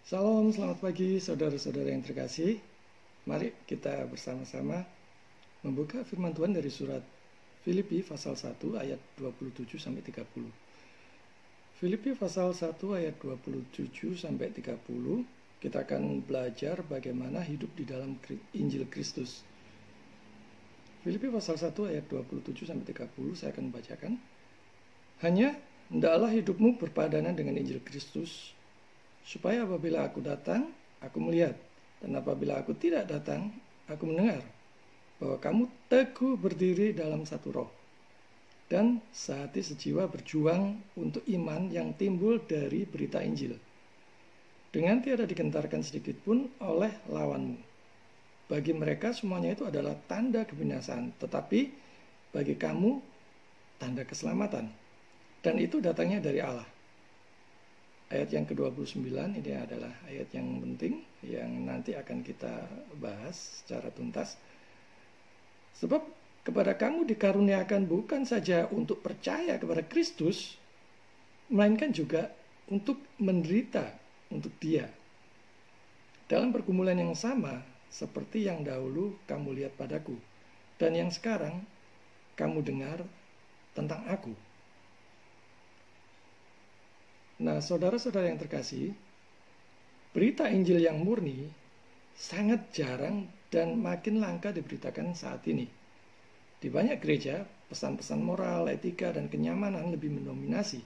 Salam, selamat pagi saudara-saudara yang terkasih. Mari kita bersama-sama membuka firman Tuhan dari surat Filipi pasal 1 ayat 27 sampai 30. Filipi pasal 1 ayat 27 sampai 30, kita akan belajar bagaimana hidup di dalam Injil Kristus. Filipi pasal 1 ayat 27 sampai 30 saya akan bacakan. Hanya hendaklah hidupmu berpadanan dengan Injil Kristus, supaya apabila aku datang, aku melihat, dan apabila aku tidak datang, aku mendengar, bahwa kamu teguh berdiri dalam satu roh, dan sehati sejiwa berjuang untuk iman yang timbul dari berita Injil, dengan tiada digentarkan sedikit pun oleh lawanmu. Bagi mereka semuanya itu adalah tanda kebinasaan, tetapi bagi kamu tanda keselamatan, dan itu datangnya dari Allah. Ayat yang ke-29 ini adalah ayat yang penting yang nanti akan kita bahas secara tuntas. Sebab kepada kamu dikaruniakan bukan saja untuk percaya kepada Kristus, melainkan juga untuk menderita untuk Dia. Dalam pergumulan yang sama seperti yang dahulu kamu lihat padaku, dan yang sekarang kamu dengar tentang aku. Nah, saudara-saudara yang terkasih, berita Injil yang murni sangat jarang dan makin langka diberitakan saat ini. Di banyak gereja, pesan-pesan moral, etika, dan kenyamanan lebih mendominasi.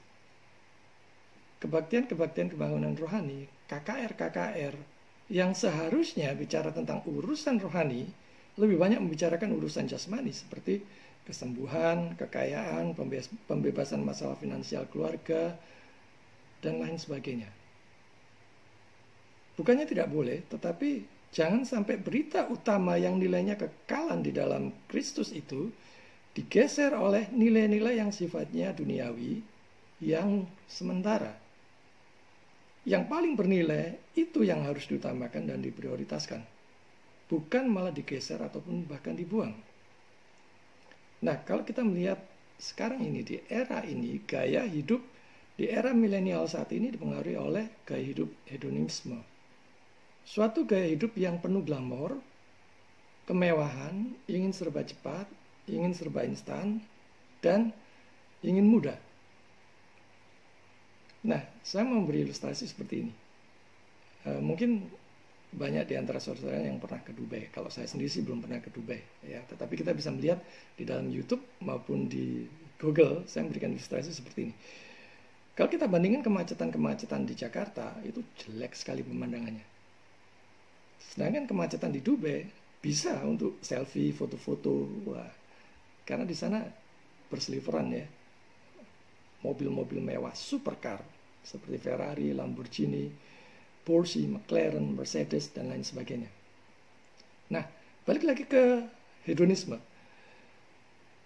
Kebaktian-kebaktian pembangunan rohani, KKR, yang seharusnya bicara tentang urusan rohani, lebih banyak membicarakan urusan jasmani seperti kesembuhan, kekayaan, pembebasan masalah finansial keluarga, dan lain sebagainya. Bukannya tidak boleh, tetapi jangan sampai berita utama yang nilainya kekalan di dalam Kristus itu digeser oleh nilai-nilai yang sifatnya duniawi, yang sementara. Yang paling bernilai itu yang harus diutamakan dan diprioritaskan, bukan malah digeser ataupun bahkan dibuang. Nah, kalau kita melihat sekarang ini, di era ini, gaya hidup di era milenial saat ini dipengaruhi oleh gaya hidup hedonisme. Suatu gaya hidup yang penuh glamor, kemewahan, ingin serba cepat, ingin serba instan, dan ingin mudah. Nah, saya mau memberi ilustrasi seperti ini. Mungkin banyak di antara saudara yang pernah ke Dubai. Kalau saya sendiri sih belum pernah ke Dubai, ya. Tetapi kita bisa melihat di dalam YouTube maupun di Google, saya memberikan ilustrasi seperti ini. Kalau kita bandingkan kemacetan-kemacetan di Jakarta, itu jelek sekali pemandangannya. Sedangkan kemacetan di Dubai bisa untuk selfie, foto-foto, wah. Karena di sana berseliweran ya, mobil-mobil mewah, supercar seperti Ferrari, Lamborghini, Porsche, McLaren, Mercedes, dan lain sebagainya. Nah, balik lagi ke hedonisme.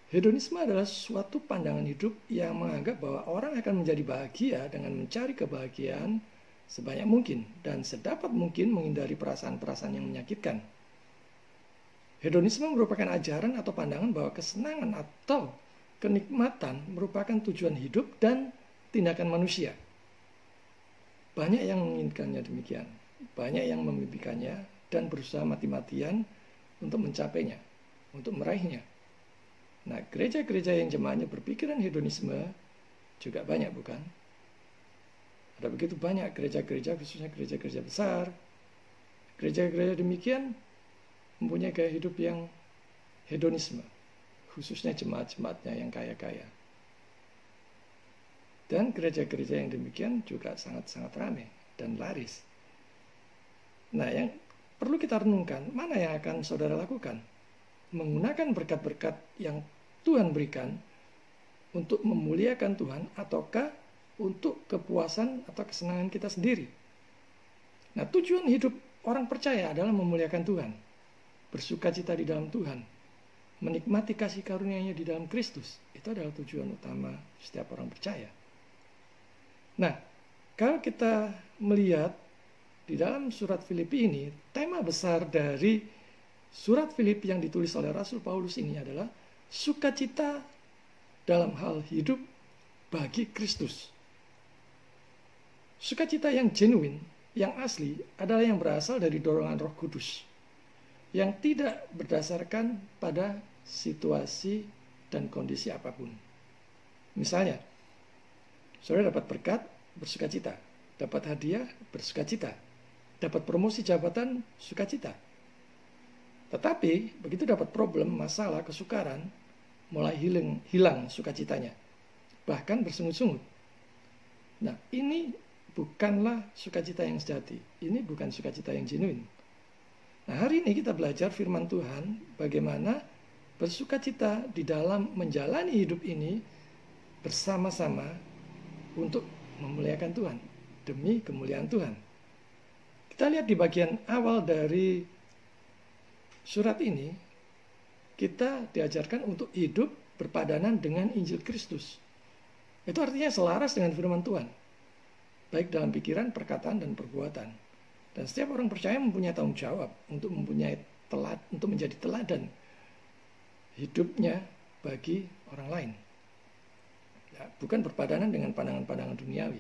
Hedonisme adalah suatu pandangan hidup yang menganggap bahwa orang akan menjadi bahagia dengan mencari kebahagiaan sebanyak mungkin dan sedapat mungkin menghindari perasaan-perasaan yang menyakitkan. Hedonisme merupakan ajaran atau pandangan bahwa kesenangan atau kenikmatan merupakan tujuan hidup dan tindakan manusia. Banyak yang menginginkannya demikian, banyak yang memimpikannya dan berusaha mati-matian untuk mencapainya, untuk meraihnya. Nah, gereja-gereja yang jemaahnya berpikiran hedonisme juga banyak, bukan? Ada begitu banyak gereja-gereja, khususnya gereja-gereja besar. Gereja-gereja demikian mempunyai gaya hidup yang hedonisme, khususnya jemaat-jemaatnya yang kaya-kaya. Dan gereja-gereja yang demikian juga sangat-sangat ramai dan laris. Nah, yang perlu kita renungkan, mana yang akan saudara lakukan? Menggunakan berkat-berkat yang Tuhan berikan untuk memuliakan Tuhan, ataukah untuk kepuasan atau kesenangan kita sendiri? Nah, tujuan hidup orang percaya adalah memuliakan Tuhan, bersukacita di dalam Tuhan, menikmati kasih karunia-Nya di dalam Kristus. Itu adalah tujuan utama setiap orang percaya. Nah, kalau kita melihat di dalam surat Filipi ini, tema besar dari surat Filipi yang ditulis oleh Rasul Paulus ini adalah sukacita dalam hal hidup bagi Kristus. Sukacita yang genuine yang asli adalah yang berasal dari dorongan Roh Kudus, yang tidak berdasarkan pada situasi dan kondisi apapun. Misalnya, saudara dapat berkat, bersukacita. Dapat hadiah, bersukacita. Dapat promosi jabatan, sukacita. Tetapi, begitu dapat problem, masalah, kesukaran, mulai hilang sukacitanya. Bahkan bersungut-sungut. Nah, ini bukanlah sukacita yang sejati. Ini bukan sukacita yang genuine. Nah, hari ini kita belajar firman Tuhan bagaimana bersukacita di dalam menjalani hidup ini bersama-sama untuk memuliakan Tuhan, demi kemuliaan Tuhan. Kita lihat di bagian awal dari surat ini, kita diajarkan untuk hidup berpadanan dengan Injil Kristus. Itu artinya selaras dengan firman Tuhan, baik dalam pikiran, perkataan, dan perbuatan. Dan setiap orang percaya mempunyai tanggung jawab untuk menjadi teladan hidupnya bagi orang lain. Ya, bukan berpadanan dengan pandangan-pandangan duniawi.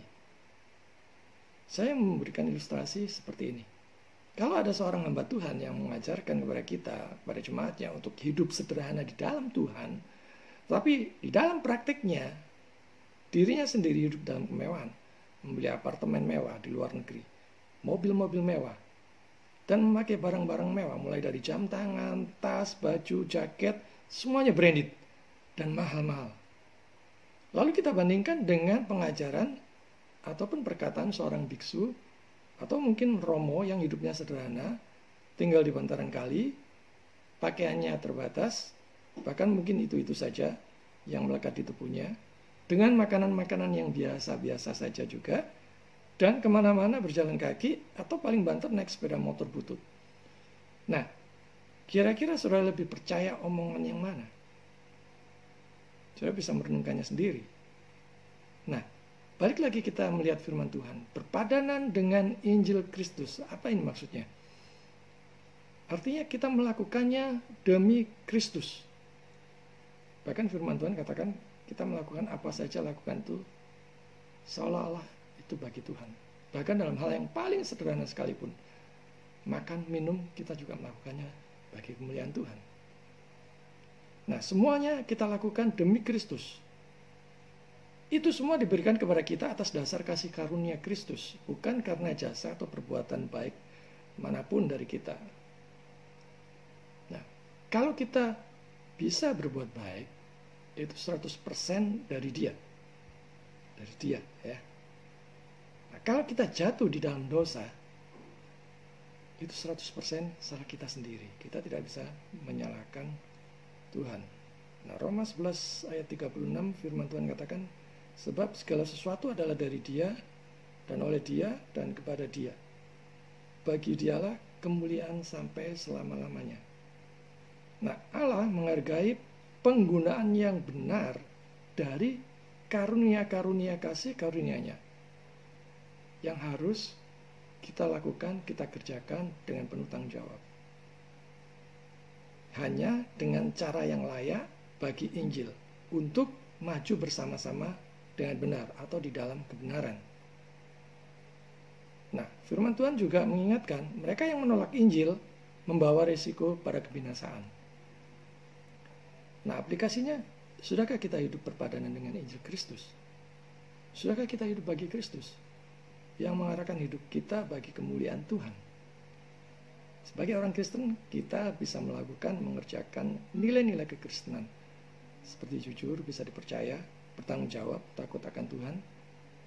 Saya memberikan ilustrasi seperti ini. Kalau ada seorang hamba Tuhan yang mengajarkan kepada kita, kepada jemaatnya untuk hidup sederhana di dalam Tuhan, tapi di dalam praktiknya dirinya sendiri hidup dalam kemewahan, membeli apartemen mewah di luar negeri, mobil-mobil mewah, dan memakai barang-barang mewah, mulai dari jam tangan, tas, baju, jaket, semuanya branded dan mahal-mahal. Lalu kita bandingkan dengan pengajaran ataupun perkataan seorang biksu atau mungkin romo yang hidupnya sederhana, tinggal di bantaran kali, pakaiannya terbatas, bahkan mungkin itu-itu saja yang melekat di tubuhnya, dengan makanan-makanan yang biasa-biasa saja juga, dan kemana-mana berjalan kaki atau paling banter naik sepeda motor butut. Nah, kira-kira saudara lebih percaya omongan yang mana? Saudara bisa merenungkannya sendiri. Nah, balik lagi kita melihat firman Tuhan. Berpadanan dengan Injil Kristus. Apa ini maksudnya? Artinya kita melakukannya demi Kristus. Bahkan firman Tuhan katakan kita melakukan apa saja lakukan itu seolah-olah itu bagi Tuhan. Bahkan dalam hal yang paling sederhana sekalipun. Makan, minum, kita juga melakukannya bagi kemuliaan Tuhan. Nah, semuanya kita lakukan demi Kristus. Itu semua diberikan kepada kita atas dasar kasih karunia Kristus, bukan karena jasa atau perbuatan baik manapun dari kita. Nah, kalau kita bisa berbuat baik, itu 100% dari Dia. Dari Dia, ya. Nah, kalau kita jatuh di dalam dosa, itu 100% salah kita sendiri. Kita tidak bisa menyalahkan Tuhan. Nah, Roma 11 ayat 36 firman Tuhan katakan, sebab segala sesuatu adalah dari Dia dan oleh Dia dan kepada Dia. Bagi Dialah kemuliaan sampai selama-lamanya. Nah, Allah menghargai penggunaan yang benar dari karunia-karunia kasih karunia-Nya yang harus kita lakukan, kita kerjakan dengan penuh tanggung jawab. Hanya dengan cara yang layak bagi Injil untuk maju bersama-sama dengan benar atau di dalam kebenaran. Nah, firman Tuhan juga mengingatkan mereka yang menolak Injil membawa risiko pada kebinasaan. Nah, aplikasinya, sudahkah kita hidup berpadanan dengan Injil Kristus? Sudahkah kita hidup bagi Kristus yang mengarahkan hidup kita bagi kemuliaan Tuhan? Sebagai orang Kristen, kita bisa mengerjakan nilai-nilai kekristenan. Seperti jujur, bisa dipercaya, bertanggung jawab, takut akan Tuhan,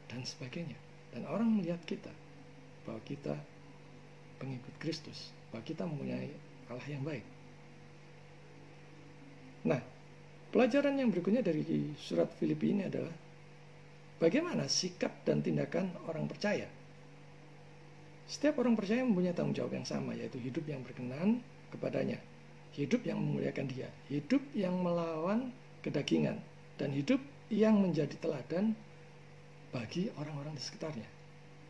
dan sebagainya. Dan orang melihat kita, bahwa kita pengikut Kristus, bahwa kita mempunyai Allah yang baik. Nah, pelajaran yang berikutnya dari surat Filipi ini adalah bagaimana sikap dan tindakan orang percaya. Setiap orang percaya mempunyai tanggung jawab yang sama, yaitu hidup yang berkenan kepadanya, hidup yang memuliakan Dia, hidup yang melawan kedagingan, dan hidup yang menjadi teladan bagi orang-orang di sekitarnya.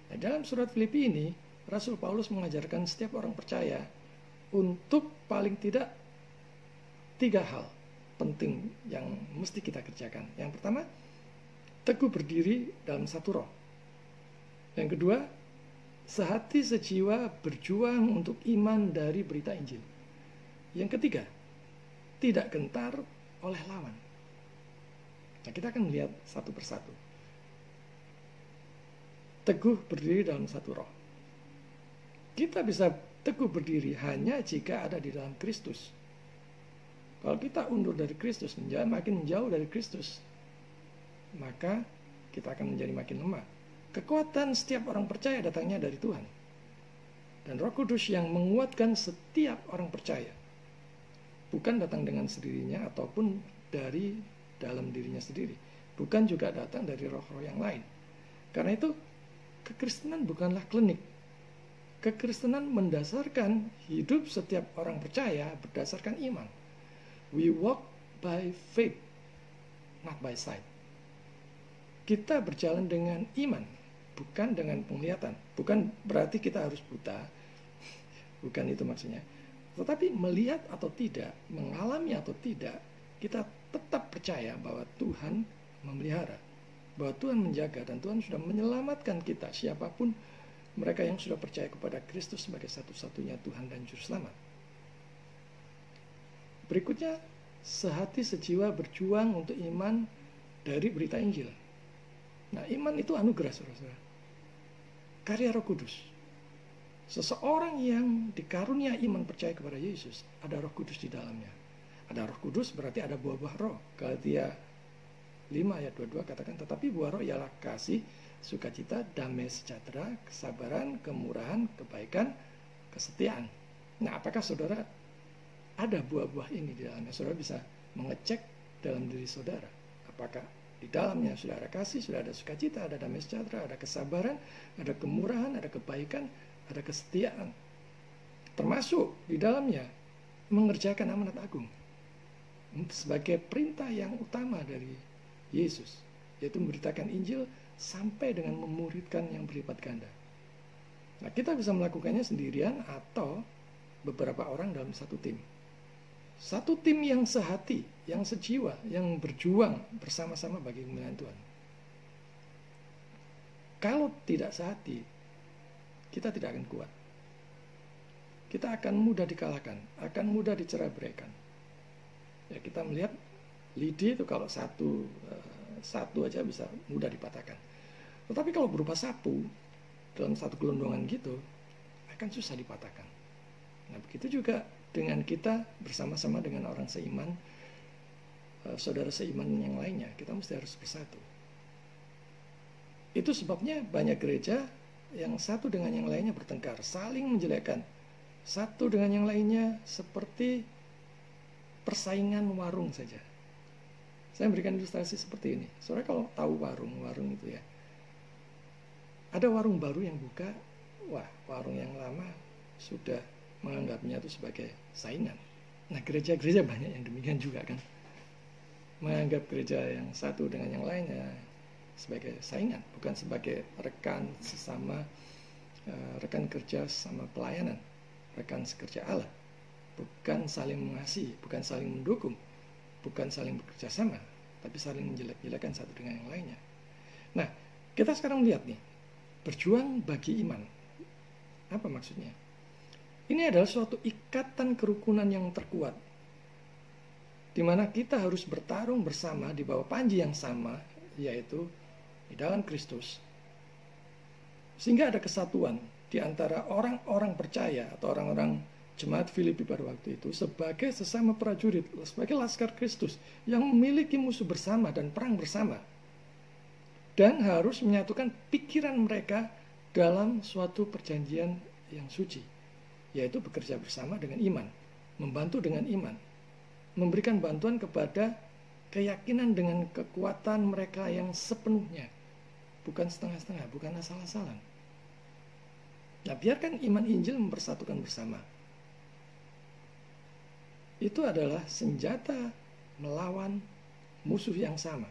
Nah, dalam surat Filipi ini, Rasul Paulus mengajarkan setiap orang percaya untuk paling tidak 3 hal penting yang mesti kita kerjakan. Yang pertama, teguh berdiri dalam satu roh. Yang kedua, sehati sejiwa berjuang untuk iman dari berita Injil. Yang ketiga, tidak gentar oleh lawan. Nah, kita akan melihat satu persatu. Teguh berdiri dalam satu roh. Kita bisa teguh berdiri hanya jika ada di dalam Kristus. Kalau kita undur dari Kristus, makin menjauh dari Kristus, maka kita akan menjadi makin lemah. Kekuatan setiap orang percaya datangnya dari Tuhan. Dan Roh Kudus yang menguatkan setiap orang percaya. Bukan datang dengan sendirinya ataupun dari dalam dirinya sendiri. Bukan juga datang dari roh-roh yang lain. Karena itu, kekristenan bukanlah klinik. Kekristenan mendasarkan hidup setiap orang percaya berdasarkan iman. We walk by faith, not by sight. Kita berjalan dengan iman, bukan dengan penglihatan. Bukan berarti kita harus buta, bukan itu maksudnya. Tetapi melihat atau tidak, mengalami atau tidak, kita tetap percaya bahwa Tuhan memelihara, bahwa Tuhan menjaga, dan Tuhan sudah menyelamatkan kita, siapapun mereka yang sudah percaya kepada Kristus sebagai satu-satunya Tuhan dan Juru Selamat. Berikutnya, sehati sejiwa berjuang untuk iman dari berita Injil. Nah, iman itu anugerah, saudara-saudara. Karya Roh Kudus. Seseorang yang dikarunia iman percaya kepada Yesus, ada Roh Kudus di dalamnya. Ada Roh Kudus berarti ada buah-buah roh. Galatia 5 ayat 22 katakan, tetapi buah roh ialah kasih, sukacita, damai sejahtera, kesabaran, kemurahan, kebaikan, kesetiaan. Nah, apakah saudara ada buah-buah ini di dalamnya? Saudara bisa mengecek dalam diri saudara. Apakah di dalamnya sudah ada kasih, sudah ada sukacita, ada damai sejahtera, ada kesabaran, ada kemurahan, ada kebaikan, ada kesetiaan. Termasuk di dalamnya mengerjakan amanat agung sebagai perintah yang utama dari Yesus, yaitu memberitakan Injil sampai dengan memuridkan yang berlipat ganda. Nah, kita bisa melakukannya sendirian atau beberapa orang dalam satu tim. Satu tim yang sehati, yang sejiwa, yang berjuang bersama-sama bagi kemuliaan Tuhan. Kalau tidak sehati, kita tidak akan kuat. Kita akan mudah dikalahkan, akan mudah dicerai-beraikan. Ya, kita melihat lidi itu kalau satu aja bisa mudah dipatahkan. Tetapi kalau berupa sapu dalam satu gelondongan gitu, akan susah dipatahkan. Nah, begitu juga dengan kita bersama-sama dengan orang seiman, saudara seiman yang lainnya, kita mesti harus bersatu. Itu sebabnya banyak gereja yang satu dengan yang lainnya bertengkar, saling menjelekkan. Satu dengan yang lainnya seperti persaingan warung saja. Saya memberikan ilustrasi seperti ini. Soalnya kalau tahu warung itu ya, ada warung baru yang buka, wah, warung yang lama sudah menganggapnya itu sebagai saingan. Nah, gereja-gereja banyak yang demikian juga kan, menganggap gereja yang satu dengan yang lainnya sebagai saingan, bukan sebagai rekan sesama, rekan kerja sama pelayanan, rekan sekerja Allah, bukan saling mengasihi, bukan saling mendukung, bukan saling bekerja sama, tapi saling menjelek-jelekan satu dengan yang lainnya. Nah, kita sekarang lihat nih, berjuang bagi iman. Apa maksudnya? Ini adalah suatu ikatan kerukunan yang terkuat, di mana kita harus bertarung bersama di bawah panji yang sama, yaitu di dalam Kristus. Sehingga ada kesatuan di antara orang-orang percaya atau orang-orang jemaat Filipi pada waktu itu sebagai sesama prajurit, sebagai laskar Kristus yang memiliki musuh bersama dan perang bersama. Dan harus menyatukan pikiran mereka dalam suatu perjanjian yang suci, yaitu bekerja bersama dengan iman, membantu dengan iman, memberikan bantuan kepada keyakinan dengan kekuatan mereka yang sepenuhnya, bukan setengah-setengah, bukan asal-asalan. Nah, biarkan iman Injil mempersatukan bersama. Itu adalah senjata melawan musuh yang sama.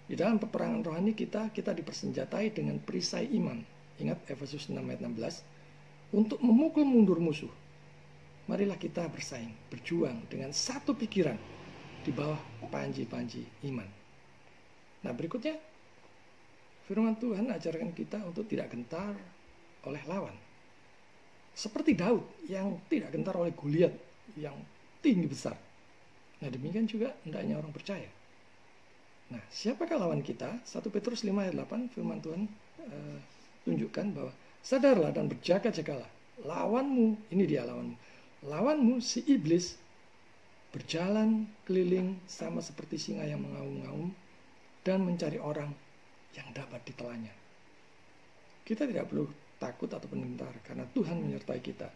Di dalam peperangan rohani kita dipersenjatai dengan perisai iman. Ingat Efesus 6 ayat 16. Untuk memukul mundur musuh, marilah kita bersaing, berjuang dengan satu pikiran di bawah panji-panji iman. Nah, berikutnya firman Tuhan ajarkan kita untuk tidak gentar oleh lawan. Seperti Daud yang tidak gentar oleh Goliat yang tinggi besar. Nah, demikian juga hendaknya orang percaya. Nah, siapakah lawan kita? 1 Petrus 5 ayat 8 firman Tuhan tunjukkan bahwa sadarlah dan berjaga-jagalah. Lawanmu, ini dia lawanmu. Lawanmu si iblis berjalan keliling sama seperti singa yang mengaum-ngaum dan mencari orang yang dapat ditelannya. Kita tidak perlu takut atau gentar karena Tuhan menyertai kita.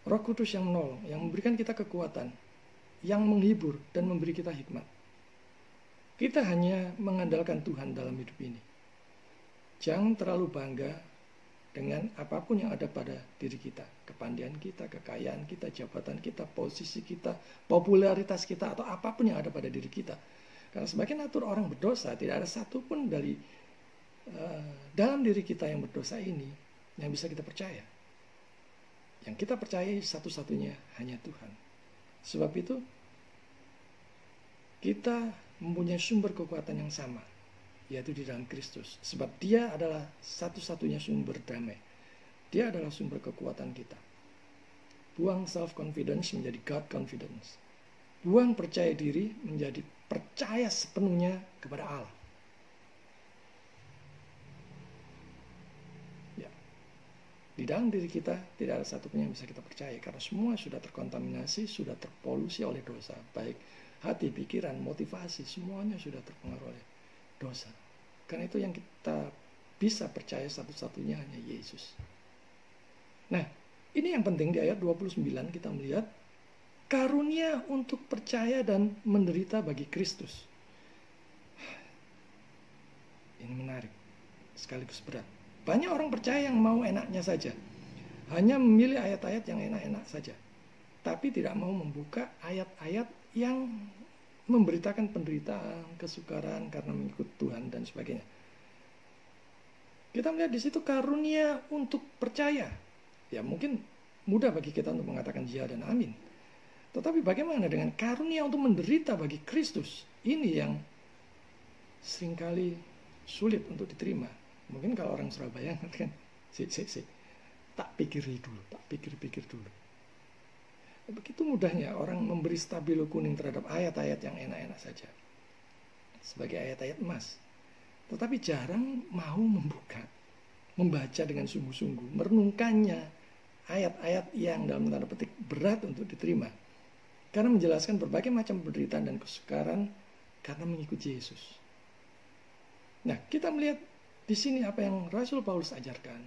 Roh Kudus yang menolong, yang memberikan kita kekuatan, yang menghibur dan memberi kita hikmat. Kita hanya mengandalkan Tuhan dalam hidup ini. Jangan terlalu bangga dengan apapun yang ada pada diri kita. Kepandaian kita, kekayaan kita, jabatan kita, posisi kita, popularitas kita, atau apapun yang ada pada diri kita. Karena sebagai natur orang berdosa, tidak ada satupun dari dalam diri kita yang berdosa ini yang bisa kita percaya. Yang kita percayai satu-satunya hanya Tuhan. Sebab itu, kita mempunyai sumber kekuatan yang sama, yaitu di dalam Kristus. Sebab dia adalah satu-satunya sumber damai. Dia adalah sumber kekuatan kita. Buang self-confidence menjadi God-confidence. Buang percaya diri menjadi percaya sepenuhnya kepada Allah. Ya. Di dalam diri kita tidak ada satupun yang bisa kita percaya, karena semua sudah terkontaminasi, sudah terpolusi oleh dosa. Baik hati, pikiran, motivasi, semuanya sudah terpengaruh oleh dosa. Karena itu yang kita bisa percaya satu-satunya hanya Yesus. Nah, ini yang penting di ayat 29 kita melihat karunia untuk percaya dan menderita bagi Kristus. Ini menarik, sekaligus berat. Banyak orang percaya yang mau enaknya saja. Hanya memilih ayat-ayat yang enak-enak saja. Tapi tidak mau membuka ayat-ayat yang memberitakan penderitaan, kesukaran karena mengikut Tuhan dan sebagainya. Kita melihat di situ karunia untuk percaya. Ya mungkin mudah bagi kita untuk mengatakan ya dan amin. Tetapi bagaimana dengan karunia untuk menderita bagi Kristus? Ini yang seringkali sulit untuk diterima. Mungkin kalau orang Surabaya kan, tak pikir dulu. Begitu mudahnya orang memberi stabilo kuning terhadap ayat-ayat yang enak-enak saja. Sebagai ayat-ayat emas. Tetapi jarang mau membaca dengan sungguh-sungguh, merenungkannya, ayat-ayat yang dalam tanda petik berat untuk diterima. Karena menjelaskan berbagai macam penderitaan dan kesukaran karena mengikuti Yesus. Nah, kita melihat di sini apa yang Rasul Paulus ajarkan.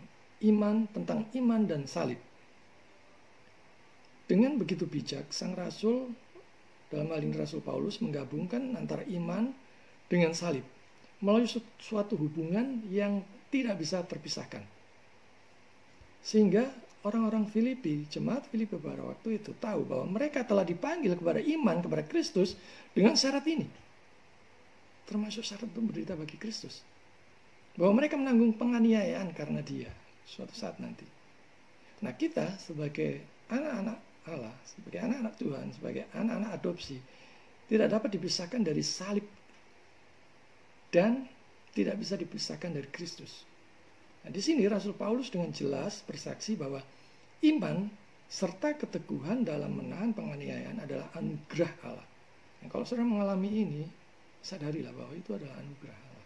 Tentang iman dan salib. Dengan begitu bijak, sang Rasul, dalam hal ini Rasul Paulus, menggabungkan antara iman dengan salib. Melalui suatu hubungan yang tidak bisa terpisahkan. Sehingga orang-orang Filipi, jemaat Filipi pada waktu itu tahu bahwa mereka telah dipanggil kepada iman, kepada Kristus dengan syarat ini. Termasuk syarat untuk menderita bagi Kristus. Bahwa mereka menanggung penganiayaan karena dia suatu saat nanti. Nah, kita sebagai anak-anak Allah, sebagai anak-anak Tuhan, sebagai anak-anak adopsi, tidak dapat dipisahkan dari salib dan tidak bisa dipisahkan dari Kristus. Nah, di sini Rasul Paulus dengan jelas bersaksi bahwa iman serta keteguhan dalam menahan penganiayaan adalah anugerah Allah. Nah, kalau saudara mengalami ini, sadarilah bahwa itu adalah anugerah Allah.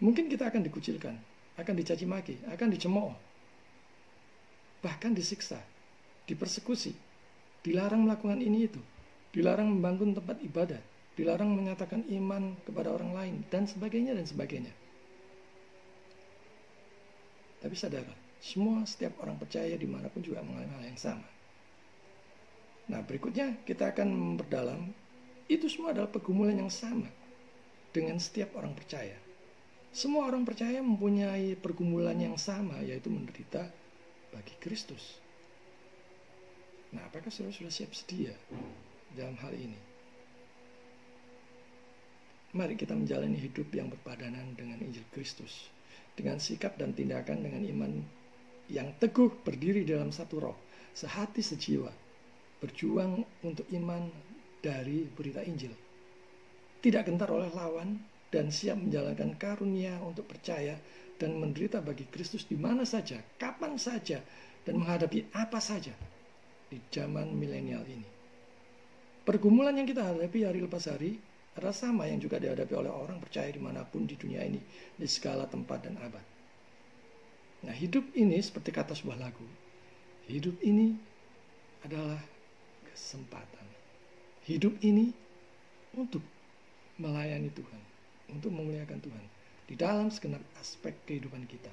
Mungkin kita akan dikucilkan, akan dicaci maki, akan dicemooh, bahkan disiksa, dipersekusi, dilarang melakukan ini itu, dilarang membangun tempat ibadah, dilarang menyatakan iman kepada orang lain, dan sebagainya dan sebagainya. Tapi saudara, setiap orang percaya dimanapun juga mengalami hal yang sama. Nah, berikutnya kita akan memperdalam, itu semua adalah pergumulan yang sama dengan setiap orang percaya. Semua orang percaya mempunyai pergumulan yang sama, yaitu menderita bagi Kristus. Nah, apakah saudara sudah siap sedia dalam hal ini? Mari kita menjalani hidup yang berpadanan dengan Injil Kristus, dengan sikap dan tindakan dengan iman yang teguh, berdiri dalam satu roh, sehati sejiwa, berjuang untuk iman dari berita Injil. Tidak gentar oleh lawan, dan siap menjalankan karunia untuk percaya dan menderita bagi Kristus di mana saja, kapan saja, dan menghadapi apa saja di zaman milenial ini. Pergumulan yang kita hadapi hari lepas hari adalah sama yang juga dihadapi oleh orang percaya dimanapun di dunia ini, di segala tempat dan abad. Nah, hidup ini seperti kata sebuah lagu, hidup ini adalah kesempatan. Hidup ini untuk melayani Tuhan, untuk memuliakan Tuhan di dalam segenap aspek kehidupan kita.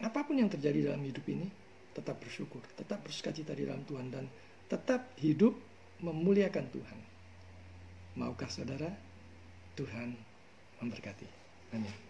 Apapun yang terjadi dalam hidup ini, tetap bersyukur, tetap bersukacita di dalam Tuhan, dan tetap hidup memuliakan Tuhan. Maukah saudara? Tuhan memberkati. Amin.